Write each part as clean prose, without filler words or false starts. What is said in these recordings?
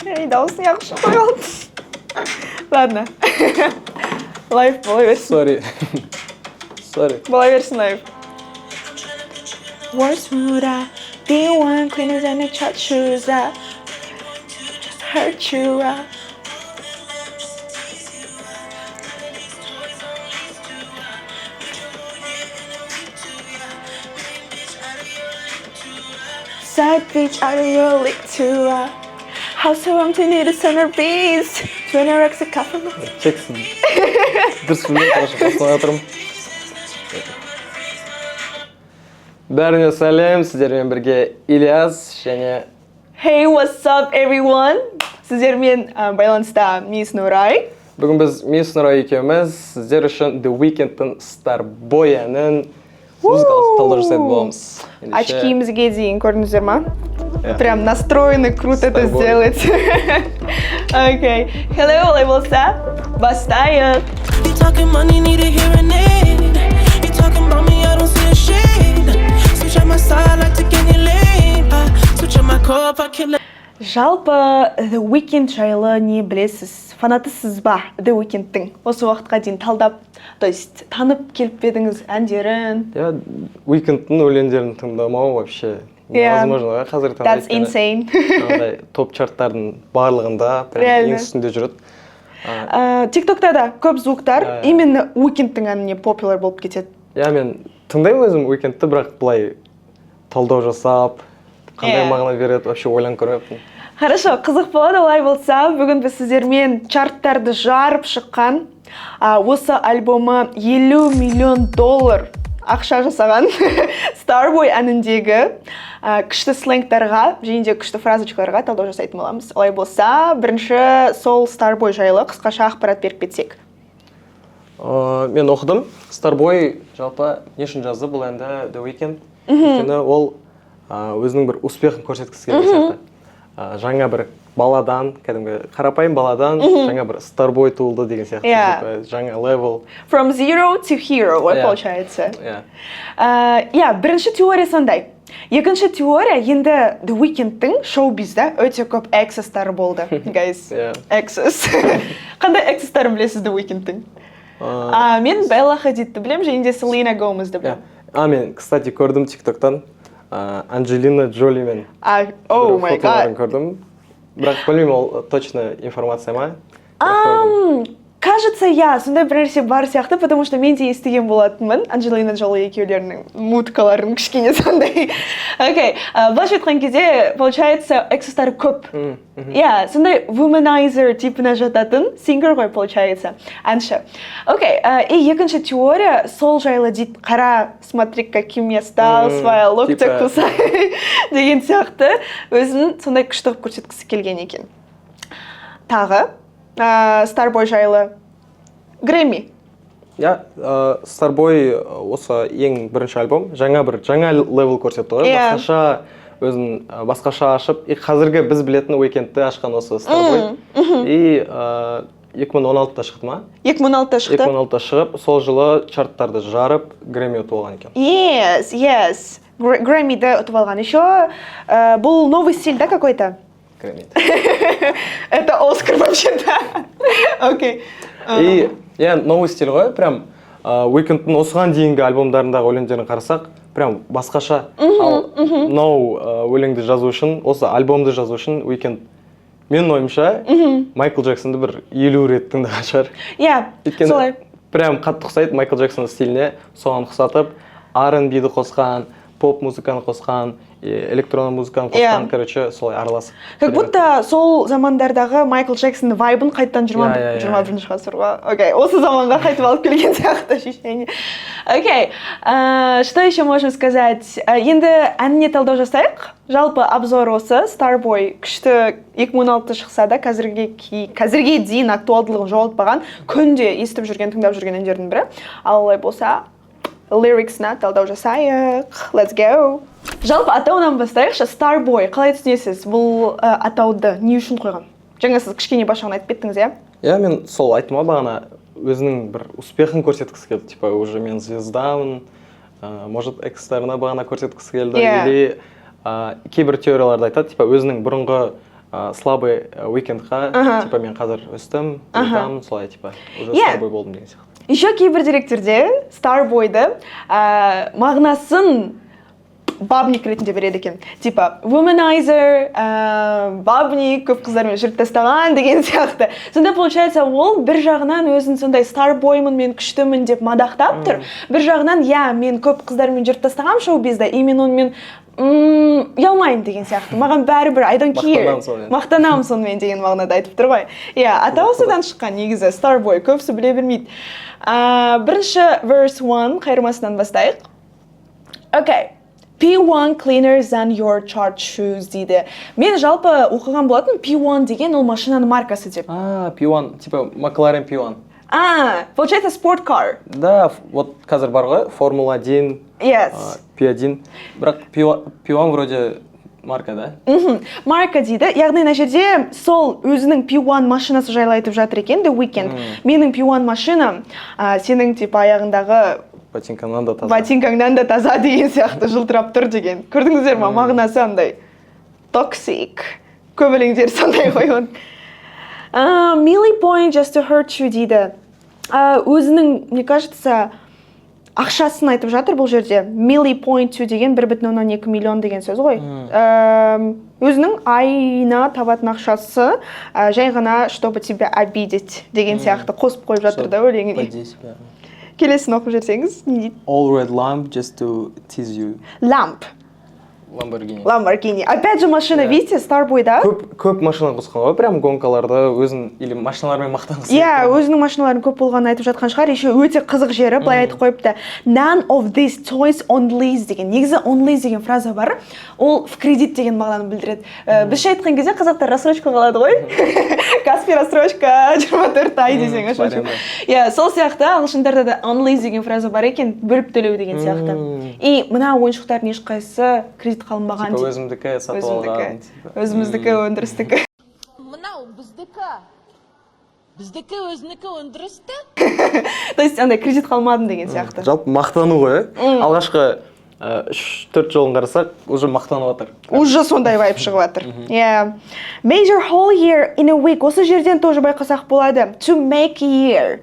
Ей, дауысың яқшы қойған. Ладно. Лайф бола берсін. Sorry. Бола берсін лайф. Words would I be one cleaner than a church shoes I hurt you up. Side beach out of your league too. House so empty need a centerpiece. 20 racks of coffee. Çeksin. Dursun ben konuşmasına yatırım. Бәріңе сәлем, сіздермен бірге Ильяс және... Hey, what's up everyone? Сіздермен байланыста Мисс Нурай. Бүгін біз Мисс Нурай екеуміз сіздер үшін The Weeknd'тің Starboy әнін музыкалық талдау жасайтын боламыз. Очкиімізге дейін көрдіңіздер ма? Прям настроены круто это сделать. Окей. Hello, олай болса, бастайық. Жалпы The Weeknd жайлы не білесіз? Фанатысыз ба The Weeknd'тің? Осы уақытқа дейін талдап, то есть танып келіп бедіңіз әндерін? Weeknd'тің өлеңдерін тыңдамау вообще невозможно. Қазір That's insane. Топ чарттардың барлығында ең үстінде жүреді. TikTok'та да көп звуктар именно Weeknd'тің әніне популяр болып кетеді. Мен тыңдаймын өзім Weeknd'ті, бірақ былай талдау жасап, қандай мағына береді, вообще ойланып көрмеппін. Хорошо, қызық болады, олай болса, бүгін біз сіздермен чарттарды жарып шыққан, осы альбомы $50 миллион ақша жасаған Starboy әніндегі күшті сленгтарға, және де күшті фразочкаларға талдау жасайтын боламыз. Олай болса, бірінші сол Starboy жайлы қысқаша ақпарат беріп кетсек. Мен оқыдым. Starboy жалпы не үшін жазды бұл әнді The Weeknd? Өйткені ол өзінің бір успехын көрсеткісі келген сияқты. Жаңа бір баладан, кәдімгі қарапайым баладан жаңа бір Starboy туылды деген сияқты. Жаңа level. From zero to hero, получается. Бірінші теория сондай. Екінші теория енді The Weeknd'тің шоу-бизда өте көп эксестары болды, guys. Эксес. Қандай эксестарын білесіз The Weeknd'тің? Мен Белла Хадидті білем, және де Селена Гомезді білем. Мен, кстати, көрдім TikTok'тан Анджелина Джолимен фотоларын көрдім. Бірақ білмеймін, ол точно информация ма? Кажется, сондай бір нәрсе бар сияқты, потому что мен де естіген болатынмын Анджелина Джоли екеулерінің муткаларын кішкене сондай. Окей, былайша айтқан кезде, получается, эксестары көп. Сондай womanizer типіне жататын сингер ғой, получается, әнші. Окей, екінші теория сол жайлы дейді, қара, смотри, каким я стал, своя локти кусай деген сияқты өзін сондай күшті көрсеткісі келген екен. Тағы Starboy жайлы Грэмми. Starboy осы ең бірінші альбом, жаңа левел көрсетті ғой, басқаша ашып, қазіргі біз білетін Weeknd'ті ашқан осы Starboy. 2016-та шықты ма? 2016-та шықты. 2016-та шығып, сол жылы чарттарды жарып, Грэмми ұтып алған екен. Yes. Грэммиді ұтып алған. Еще бұл новый стиль, да, какой-то? Это Оскар вообще-то. Окей. Новый стиль ғой, прям Weeknd'тің осыған дейінгі альбомдарындағы өлеңдерін қарасақ, прям басқаша. Ал өлеңді жазу үшін, осы альбомды жазу үшін Weeknd менің ойымша Майкл Джексонды бір 50 рет тыңдаған шығар. Солай. Прям қатты ұқсайды Майкл Джексонның стиліне, соған ұқсатып, R&B'ді қосқан, поп музыканы қосқан, электронный музыканы қосқан, короче, солай араласып. Как будто сол замандардағы Майкл Джексонның вайбын қайттан 21-ші ғасырға. Окей, осы заманға қайтып алып келген сияқты ощущение. Окей, что еще можем сказать? Енді әніне талдау жасайық. Жалпы обзор осы Starboy күшті 2016-та шықса да қазірге дейін актуалдылығын жоғалтпаған, күнде естіп жүрген, тыңдап жүрген әндердің бірі. Ал олай болса, лириксына талдау жасайық. Let's go! Жалпы атауынан бастайықшы, Starboy. Қалай түсінесіз бұл атауды не үшін қойған? Жаңа сіз кішкене башағын айтып кеттіңіз, мен сол айтыма бағана өзінің бір успехын көрсеткісі келді. Типа, уже мен звездамын, может, экстарына бағана көрсеткісі келді. Или кейбір теорияларды айтады, типа, өзінің бұрынғы слабый уикендқа, типа мен қазір өстім, ұйтамын, солай, типа, уже старбой болдым деген сияқты. Еще кейбір деректерде старбойды мағынасын бабник ретінде береді екен. Типа, womanizer, бабник, көп қыздармен жүріп тастаған деген сияқты. Сонда, получается, ол бір жағынан өзін сондай старбоймын, мен күштімін деп мадақтап тұр. Бір жағынан, мен көп қыздармен жүріп тастағам шоу-бизда, и мен онымен ұялмаймын деген сияқты. Маған бәрібір, I don't care. Мақтанамын сонымен деген мағынада айтып тұр ғой. Атауы содан шыққан негізі, старбой, көбісі біле бермейді. Бірінші verse 1 қайырмасынан бастайық. Okay. P1 cleaner than your chart shoes дейді. Мен жалпы оқыған болатын P1 деген ол машинаның маркасы деп. P1, типа McLaren P1. Получается sport car. Да, вот қазір бар ғой, Формула 1, P1. Бірақ P1 вроде марка, да? Марка дейді. Яғни на жерде сол өзінің P1 машинасы жайлы айтып жатыр екен, The Weeknd. Менің P1 машинам, сенің типа аяғындағы ботинкаңнан да таза деген сияқты жылтырап тұр деген. Көрдіңіздер ма? Мағынасы андай toxic. Көп өлеңдер сондай қойған. Millie point just to hurt you дейді. Өзінің, мне кажется, ақшасын айтып жатыр бұл жерде. Millie point to деген 1,2 миллион деген сөз ғой. Өзінің айына табатын ақшасы жай ғана чтобы тебя обидеть деген сияқты қосып қойып жатыр да өлеңіне. Келесін оқып жерсеңіз, не дейді? All red lamp just to tease you. Lamp. Lamborghini. Опять же машина, видите, старбойда. Көп машина қосқан ғой, прям гонкаларды өзін, или машиналармен мақтанғысы. Өзінің машиналарын көп болғанын айтып жатқан шығар. Еще өте қызық жері, былай айтып қойыпты. None of these toys on lease деген. Негізі on lease деген фраза бар. Ол в кредит деген мағынаны білдіреді. Бізде айтқан кезде қазақтар рассрочка қалады ғой. Каспи рассрочка, 24 ай десең ашып. Сол сияқты ағылшындарда да on lease деген фраза бар екен, бөліп төлеу деген сияқты. И мына ойыншықтардың ешқайсысы кредит қалынбаған дейді. Өзімдікі сатып алған. Өзіміздікі өндірістікі. Мынау біздікі өзінікі өндірісті. То есть андай кредит қалмадым деген сияқты. Жалпы мақтану ғой. Алғашқы 3-4 жолын қарасақ, уже мақтанып жатыр. Уже сондай вайб шығып жатыр. Major whole year in a week. Осы жерден тоже байқасақ болады. To make year.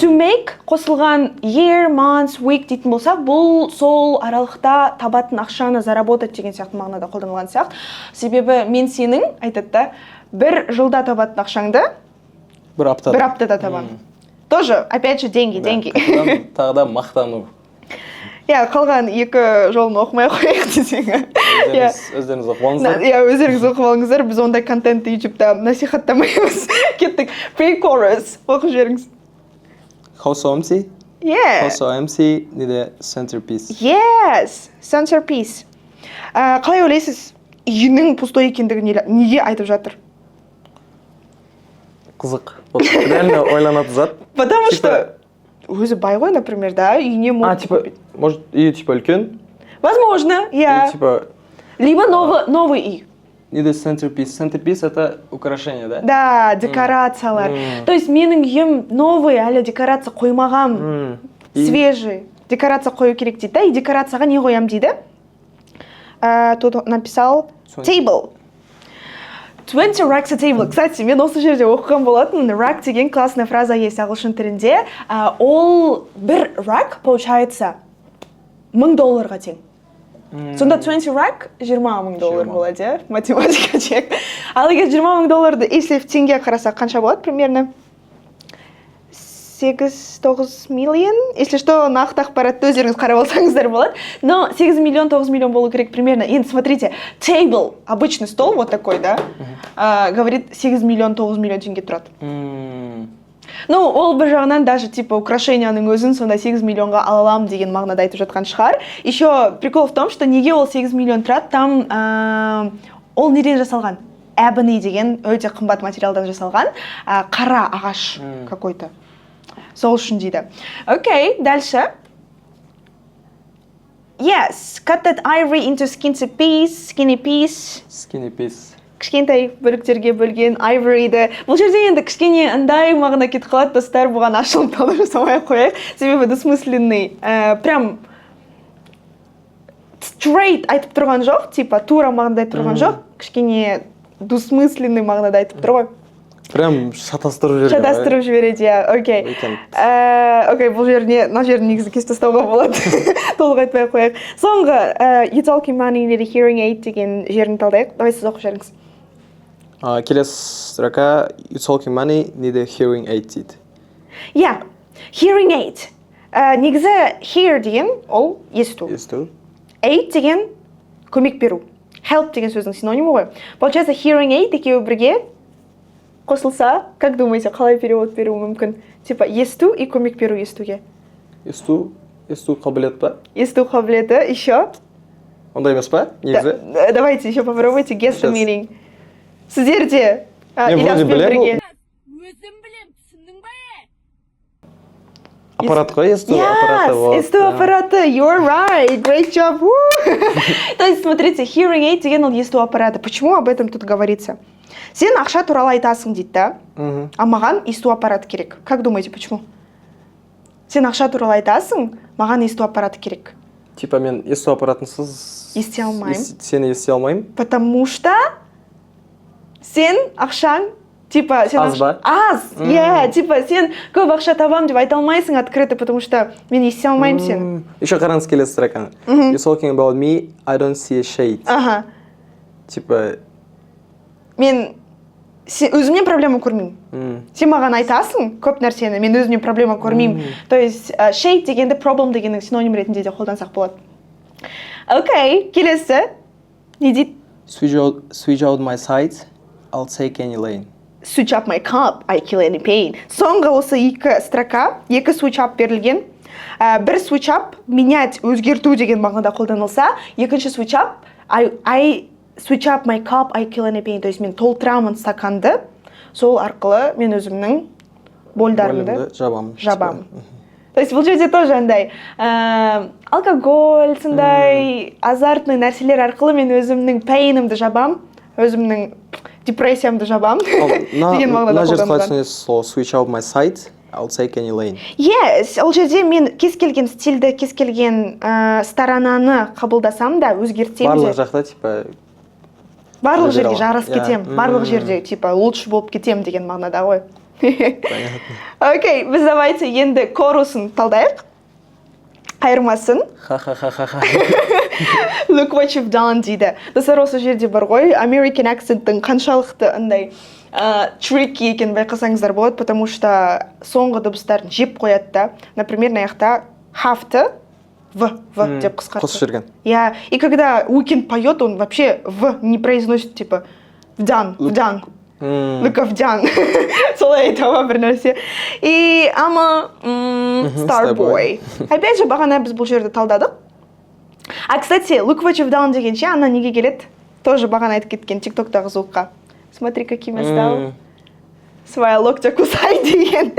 To make қосылған year, month, week дейтін болсақ, бұл сол аралықта табатын ақшаны заработать деген сияқты мағынада қолданылған сияқты. Себебі мен сенің айтады да, бір жылда табатын ақшаңды бір аптада табамын. Тоже, опять же, деньги. Тағы да мақтану. Қалған екі жолын оқымай қояйық десең. Өздеріңіз оқып алыңыздар. Өздеріңіз оқып алыңыздар. Біз ондай контентті YouTube-та насихаттамаймыз. Кеттік. Pre-chorus. Оқып жіберіңіз. How so MC? How so MC неде centerpiece. Yes, centerpiece. Қалай ойлайсыз? Үйінің пустой екендігін неге айтып жатыр? Қызық. Реально ойланатын зат. Потому что өзі бай ғой, например, да, үйіне может, үйі типа үлкен? Возможно, Типа либо новый үй. Неде centerpiece. Centerpiece это украшение, да? Да, декорациялар. То есть менің үйім новый, әлі декорация қоймаған, свежий. Декорация қою керек дейді, да? И декорацияға не қоям дейді? Тут написал table. 20 racks a table. Кстати, мен осы жерде оқыған болатын. Rack деген классная фраза есть ағылшын тілінде. Ол бір rack, получается, $1000 тең. Сонда 20 rack $20,000 болады, математика чек. Ал егер $20,000, если в теңге қарасақ қанша болады примерно? 8-9 миллион. Если что, нақты ақпаратты өздеріңіз қарап алсаңыздар болады. Но 8 миллион, 9 миллион болу керек примерно. И смотрите, table, обычный стол вот такой, да, говорит 8 миллион, 9 миллион теңге тұрады. Ну, ол бір жағынан даже типа украшенияның өзін сонда 8 миллионға алалам деген мағынада айтып жатқан шығар. Еще прикол в том, что неге ол 8 миллион тұрады, там ол неден жасалған? Ebony деген өте қымбат материалдан жасалған, қара ағаш какой-то. Сол үшін дейді. Окей, дальше. Yes, cut that ivory into skinny piece. Кішкентай бөліктерге бөлген ivory'ді. Бұл жерде енді кішкене андай мағына кетіп қалады, достар, бұған ашылып талып жасамай қояйық. Себебі двусмысленный. Прям straight айтып тұрған жоқ, типа тура мағында айтып тұрған жоқ. Кішкене двусмысленный мағынада айтып тұр ғой. Прям шатастырып жіберген. Шатастырып жібереді, иә, окей. Окей, бұл жеріне, мына жерін негізі кесіп тастауға болады. Толық айтпай қояйық. Соңғы, you talking money need a hearing aid деген жерін талдайық. Давай сіз оқып жіберіңіз. Келесі сұрақа you talking money need a hearing aid дейді. Иә, hearing aid. Негізі hear деген ол есту. Есту. Aid деген көмек беру. Help деген сөздің синонимі ғой. Получается, hearing aid екеуі бірге қосылса, как думаете, қалай перевод беру мүмкін? Типа, есту и көмек беру естуге. Есту қабілет па? Есту қабілеті, еще. Ондай емес па? Негізі? Давайте еще попробуйте guess the meaning. Сіздер де Ильяспен бірге. Өзім білем, түсіндің бе? Аппарат қой, есту аппараты. Yes, есту аппараты, you're right, great job. То есть, смотрите, hearing aid деген ол есту аппараты. Почему об этом тут говорится? Сен ақша туралы айтасың дейді да, а маған есту аппараты керек. Как думаете, почему? Сен ақша туралы айтасың, маған есту аппараты керек. Типа мен есту аппаратынсыз Ести алмаймын. Сені ести алмаймын. Потому что сен ақшаң, типа, сен аз ба? Аз, иә, типа, сен көп ақша табам деп айта алмайсың открыто, потому что мен ести алмаймын сен. Еще қараңыз келесі сұрақаны. You talking about me, I don't see a shade. Ага. Типа... Мен өзімнен проблема көрмеймін. Сен маған айтасың көп нәрсені, мен өзімнен проблема көрмеймін. То есть, shade дегенді problem дегеннің синоним ретінде де қолдансақ болады. Окей, келесі. Не дейді? Switch out my sides, I'll take any lane. Switch up my cup, I kill any pain. Соңғы осы екі строка, екі switch up берілген. Бір switch up, менять, өзгерту деген мағынада қолданылса, екінші switch up, I switch up my cup, I kill any pain. То есть мен толтырамын стаканды, сол арқылы мен өзімнің больдарымды жабамын. То есть бұл жерде тоже андай алкоголь, сондай азартный нәрселер арқылы мен өзімнің пейнімді жабам, өзімнің депрессиямды жабам деген мағынада қолданылған. Switch out my sides, I'll take any lane. Yes, ол жерде мен кез келген стильді, кез келген сторонаны қабылдасам да, өзгертсем де. Барлық жақта, типа... Барлық жерге жарасып кетем, барлық жерде, типа, лучше болып кетем деген мағынада ғой. Окей, біз давайте енді корусын талдайық. Қайырмасын. Ха-ха-ха-ха-ха. Look what you've done дейді. Достар, осы жерде бар ғой, American accent-тың қаншалықты андай tricky екен байқасаңыздар болады, потому что соңғы дыбыстарын жеп қояды да. Например, наяқта have-ты В деп қысқартты. Қосып жүрген. Я, и когда Уикенд поет, он вообще В не произносит, типа, вдан. Луковдян. Солай айтама бір нәрсе. И ама Starboy. Опять же, бағана біз бұл жерді талдадық. А, кстати, Look what you've done дегенше, ана неге келеді? Тоже бағана айтып кеткен тиктоктағы звукқа. Смотри, каким я стал. Своя локтя кусай деген.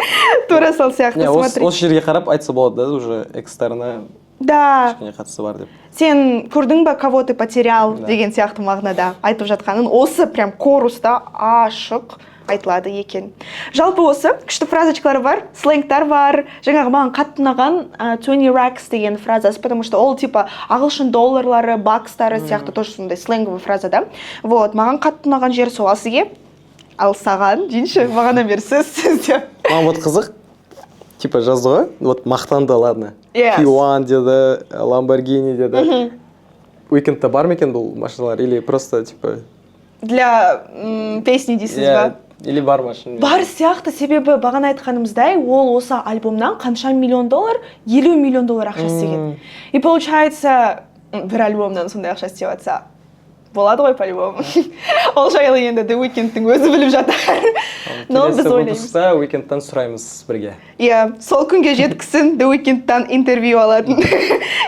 Тура сол сияқты, смотри. Осы жерге қарап айтса болады да, уже экстерна. Да. Кішкене қатысы бар деп. Сен көрдің ба, кого ты потерял деген сияқты мағынада айтып жатқанын. Осы прям коруста ашық айтылады екен. Жалпы осы күшті фразочкалар бар, сленгтар бар. Жаңағы маған қатты ұнаған 20 racks деген фразасы, потому что ол типа ағылшын долларлары, бакстары сияқты тоже сондай сленговый фраза да. Вот, маған қатты ұнаған жер сол. Ал саған, дейінші, мағана берсіз сізде. Маған вот қызық, типа жазды ғой, вот мақтанды, ладно. P1 деді, Lamborghini деді. Уикендта бар ма екен бұл машиналар, или просто, типа... Для песни дейсіз ба? Или бар машина? Бар сияқты, себебі бағана айтқанымыздай, ол осы альбомнан қанша миллион доллар? 50 миллион доллар ақша істеген. И получается, бір альбомнан сондай ақша істеп жатса, болады ғой по-любому. Ол жайлы енді The Weeknd'тің өзі біліп жатыр. Но біз ойлаймыз. Келесі выпускта Weeknd'тан сұраймыз бірге. Иә, сол күнге жеткісін The Weeknd'тан интервью алатын.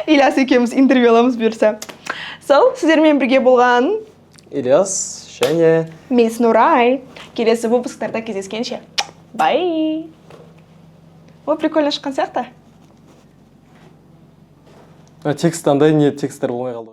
Ильяс екеуміз интервью аламыз бұйырса. Сол, сіздермен бірге болған Ильяс, және Мисс Нурай. Келесі выпусктарда кездескенше. Бай! О, прикольно шыққан сияқты. Текст андай не тексттер болмай қалды.